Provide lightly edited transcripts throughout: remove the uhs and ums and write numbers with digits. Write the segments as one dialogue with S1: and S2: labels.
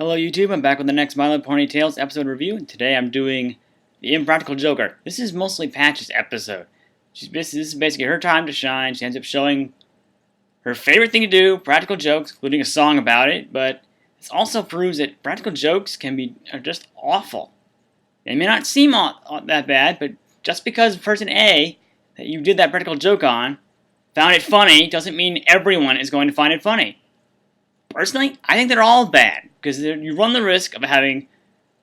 S1: Hello YouTube, I'm back with the next My Little Pony Tales episode review, and today I'm doing The Impractical Joker. This is mostly Patch's episode. This is basically her time to shine. She ends up showing her favorite thing to do, practical jokes, including a song about it, but this also proves that practical jokes are just awful. They may not seem that bad, but just because person A that you did that practical joke on found it funny doesn't mean everyone is going to find it funny. Personally, I think they're all bad, because you run the risk of having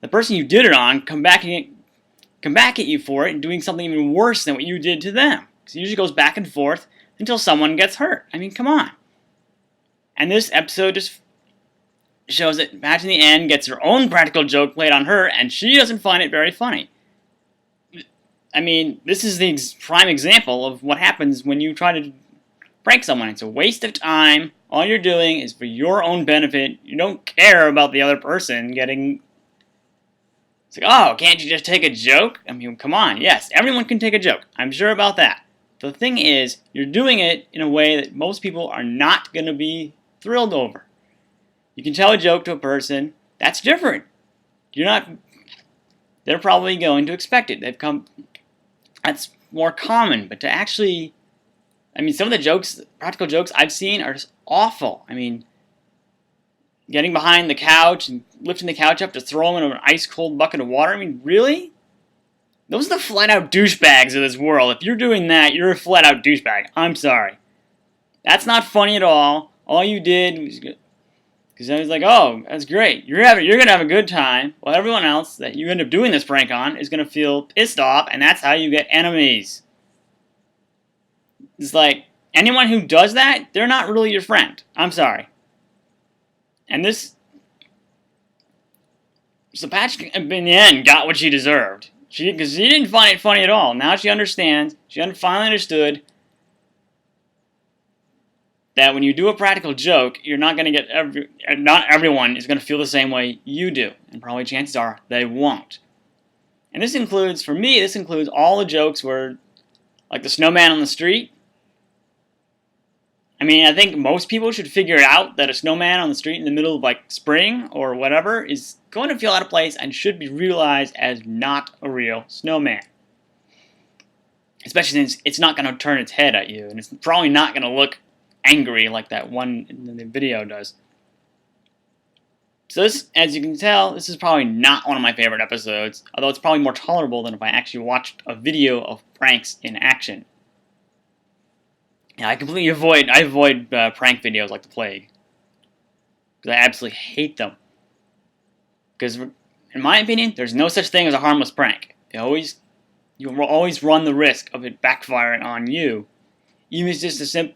S1: the person you did it on come back at you for it and doing something even worse than what you did to them. Because it usually goes back and forth until someone gets hurt. I mean, come on. And this episode just shows that Patch in the end gets her own practical joke played on her, and she doesn't find it very funny. I mean, this is the prime example of what happens when you try to prank someone. It's a waste of time. All you're doing is for your own benefit. You don't care about the other person getting... It's like, oh, can't you just take a joke? I mean, come on. Yes, everyone can take a joke. I'm sure about that. The thing is, you're doing it in a way that most people are not going to be thrilled over. You can tell a joke to a person. That's different. They're probably going to expect it. That's more common. But to actually... I mean, some of the practical jokes I've seen are just awful. I mean, getting behind the couch and lifting the couch up to throw them in an ice-cold bucket of water. I mean, really? Those are the flat-out douchebags of this world. If you're doing that, you're a flat-out douchebag. I'm sorry. That's not funny at all. All you did was... Because I was like, oh, that's great. You're going to have a good time. Well, everyone else that you end up doing this prank on is going to feel pissed off, and that's how you get enemies. It's like, anyone who does that, they're not really your friend. I'm sorry. And so Patch, in the end, got what she deserved. Because she didn't find it funny at all. Now she understands. She finally understood that when you do a practical joke, you're not going to get not everyone is going to feel the same way you do. And probably chances are they won't. And this includes all the jokes where, like the snowman on the street. I mean, I think most people should figure out that a snowman on the street in the middle of, like, spring or whatever is going to feel out of place and should be realized as not a real snowman. Especially since it's not going to turn its head at you, and it's probably not going to look angry like that one in the video does. So this, as you can tell, this is probably not one of my favorite episodes, although it's probably more tolerable than if I actually watched a video of pranks in action. Yeah, I completely avoid prank videos like the plague. Because I absolutely hate them. Because, in my opinion, there's no such thing as a harmless prank. You will always run the risk of it backfiring on you. Even if it's just a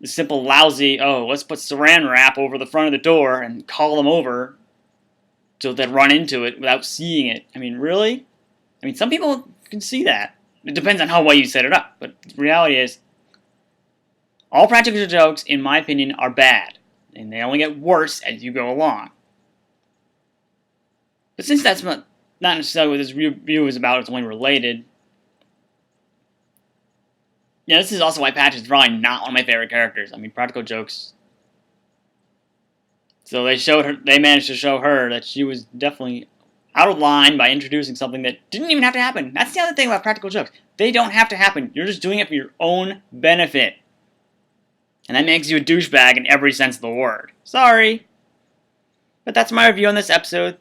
S1: simple lousy, oh, let's put saran wrap over the front of the door and call them over so they'll run into it without seeing it. I mean, really? I mean, some people can see that. It depends on how well you set it up. But the reality is, all practical jokes, in my opinion, are bad, and they only get worse as you go along. But since that's not necessarily what this review is about, it's only related. Yeah, this is also why Patch is probably not one of my favorite characters. I mean, practical jokes. So they managed to show her that she was definitely out of line by introducing something that didn't even have to happen. That's the other thing about practical jokes. They don't have to happen. You're just doing it for your own benefit. And that makes you a douchebag in every sense of the word. Sorry. But that's my review on this episode.